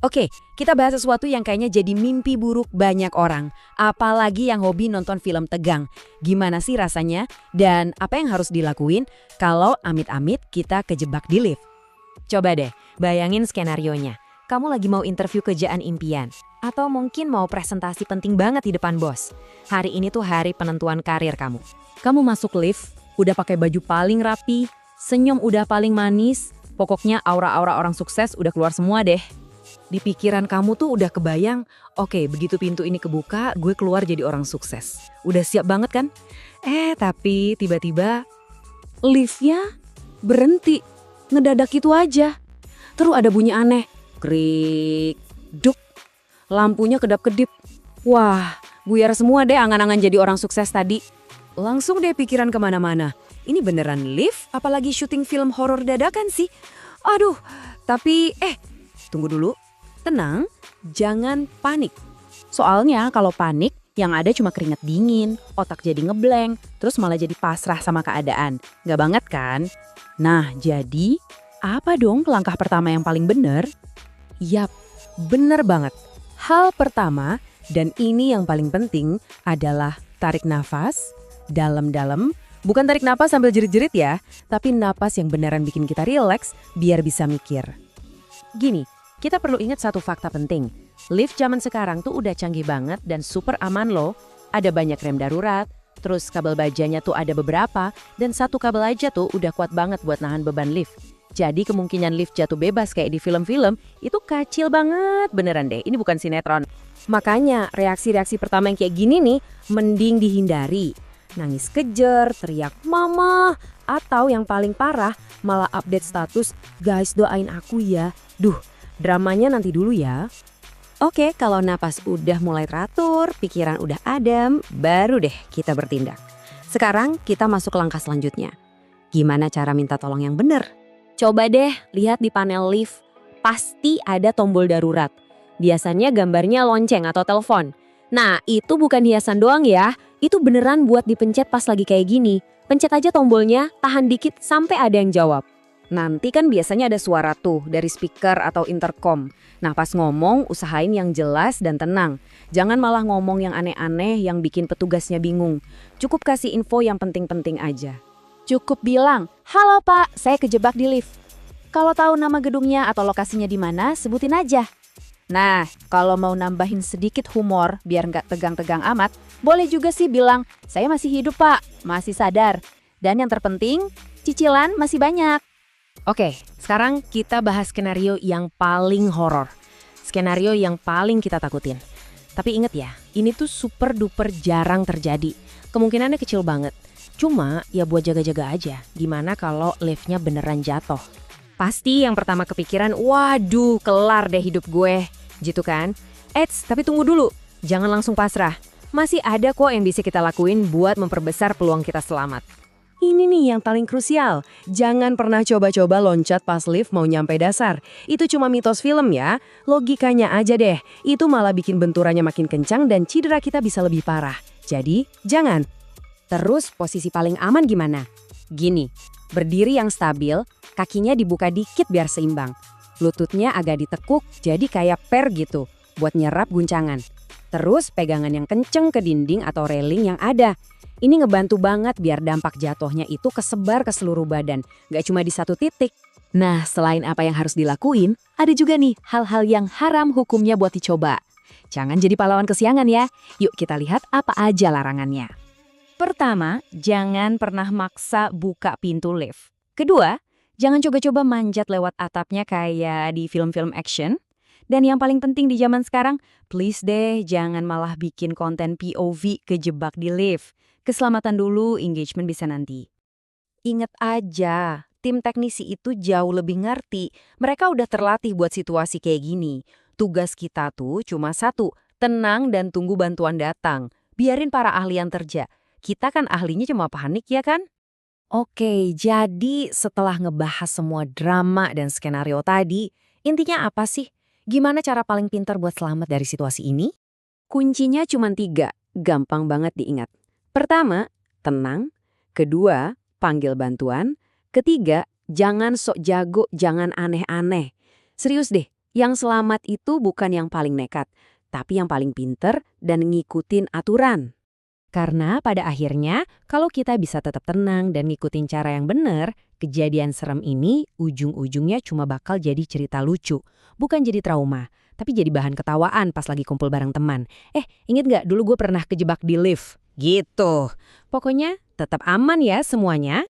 Oke, kita bahas sesuatu yang kayaknya jadi mimpi buruk banyak orang. Apalagi yang hobi nonton film tegang. Gimana sih rasanya? Dan apa yang harus dilakuin kalau amit-amit kita kejebak di lift? Coba deh, bayangin skenarionya. Kamu lagi mau interview kerjaan impian. Atau mungkin mau presentasi penting banget di depan bos. Hari ini tuh hari penentuan karir kamu. Kamu masuk lift, udah pakai baju paling rapi, senyum udah paling manis, pokoknya aura-aura orang sukses udah keluar semua deh. Di pikiran kamu tuh udah kebayang, oke, begitu pintu ini kebuka, gue keluar jadi orang sukses. Udah siap banget kan? Tapi tiba-tiba liftnya berhenti, ngedadak itu aja. Terus ada bunyi aneh, krik, duk, lampunya kedap-kedip. Wah, buyar semua deh angan-angan jadi orang sukses tadi. Langsung deh pikiran kemana-mana. Ini beneran lift, apalagi syuting film horor dadakan sih. Aduh, tapi tunggu dulu. Tenang, jangan panik. Soalnya kalau panik, yang ada cuma keringat dingin, otak jadi ngeblank, terus malah jadi pasrah sama keadaan. Nggak banget kan? Nah, jadi apa dong langkah pertama yang paling bener? Yap, bener banget. Hal pertama, dan ini yang paling penting, adalah tarik nafas dalam-dalam. Bukan tarik nafas sambil jerit-jerit ya, tapi napas yang beneran bikin kita rileks biar bisa mikir. Gini, kita perlu ingat satu fakta penting. Lift zaman sekarang tuh udah canggih banget dan super aman loh. Ada banyak rem darurat, terus kabel bajanya tuh ada beberapa, dan satu kabel aja tuh udah kuat banget buat nahan beban lift. Jadi kemungkinan lift jatuh bebas kayak di film-film itu kecil banget beneran deh, ini bukan sinetron. Makanya reaksi-reaksi pertama yang kayak gini nih, mending dihindari. Nangis kejer, teriak mama, atau yang paling parah malah update status, guys doain aku ya. Duh, dramanya nanti dulu ya. Oke, kalau napas udah mulai teratur, pikiran udah adem, baru deh kita bertindak. Sekarang kita masuk ke langkah selanjutnya. Gimana cara minta tolong yang bener? Coba deh lihat di panel lift, pasti ada tombol darurat. Biasanya gambarnya lonceng atau telepon. Nah, itu bukan hiasan doang ya, itu beneran buat dipencet pas lagi kayak gini. Pencet aja tombolnya, tahan dikit sampai ada yang jawab. Nanti kan biasanya ada suara tuh dari speaker atau intercom. Nah pas ngomong usahain yang jelas dan tenang. Jangan malah ngomong yang aneh-aneh yang bikin petugasnya bingung. Cukup kasih info yang penting-penting aja. Cukup bilang, halo pak, saya kejebak di lift. Kalau tahu nama gedungnya atau lokasinya di mana, sebutin aja. Nah, kalau mau nambahin sedikit humor biar nggak tegang-tegang amat, boleh juga sih bilang, saya masih hidup pak, masih sadar. Dan yang terpenting, cicilan masih banyak. Oke, sekarang kita bahas skenario yang paling horor. Skenario yang paling kita takutin. Tapi inget ya, ini tuh super duper jarang terjadi. Kemungkinannya kecil banget. Cuma ya buat jaga-jaga aja. Gimana kalau liftnya beneran jatuh? Pasti yang pertama kepikiran, waduh kelar deh hidup gue. Gitu kan? Tapi tunggu dulu. Jangan langsung pasrah. Masih ada kok yang bisa kita lakuin buat memperbesar peluang kita selamat. Ini nih yang paling krusial. Jangan pernah coba-coba loncat pas lift mau nyampe dasar. Itu cuma mitos film ya. Logikanya aja deh. Itu malah bikin benturannya makin kencang dan cedera kita bisa lebih parah. Jadi, jangan. Terus posisi paling aman gimana? Gini, berdiri yang stabil, kakinya dibuka dikit biar seimbang. Lututnya agak ditekuk jadi kayak per gitu, buat nyerap guncangan. Terus pegangan yang kenceng ke dinding atau railing yang ada. Ini ngebantu banget biar dampak jatuhnya itu kesebar ke seluruh badan, gak cuma di satu titik. Nah, selain apa yang harus dilakuin, ada juga nih hal-hal yang haram hukumnya buat dicoba. Jangan jadi pahlawan kesiangan ya. Yuk kita lihat apa aja larangannya. Pertama, jangan pernah maksa buka pintu lift. Kedua, jangan coba-coba manjat lewat atapnya kayak di film-film action. Dan yang paling penting di zaman sekarang, please deh jangan malah bikin konten POV kejebak di lift. Keselamatan dulu, engagement bisa nanti. Ingat aja, tim teknisi itu jauh lebih ngerti. Mereka udah terlatih buat situasi kayak gini. Tugas kita tuh cuma satu, tenang dan tunggu bantuan datang. Biarin para ahli yang kerja. Kita kan ahlinya cuma panik ya kan? Oke, jadi setelah ngebahas semua drama dan skenario tadi, intinya apa sih? Gimana cara paling pintar buat selamat dari situasi ini? Kuncinya cuma 3, gampang banget diingat. Pertama, tenang. Kedua, panggil bantuan. Ketiga, jangan sok jago, jangan aneh-aneh. Serius deh, Yang selamat itu bukan yang paling nekat, tapi yang paling pinter dan ngikutin aturan. Karena pada akhirnya, kalau kita bisa tetap tenang dan ngikutin cara yang benar, kejadian serem ini ujung-ujungnya cuma bakal jadi cerita lucu. Bukan jadi trauma, tapi jadi bahan ketawaan pas lagi kumpul bareng teman. Inget nggak dulu gue pernah kejebak di lift? Gitu. Pokoknya tetap aman ya semuanya.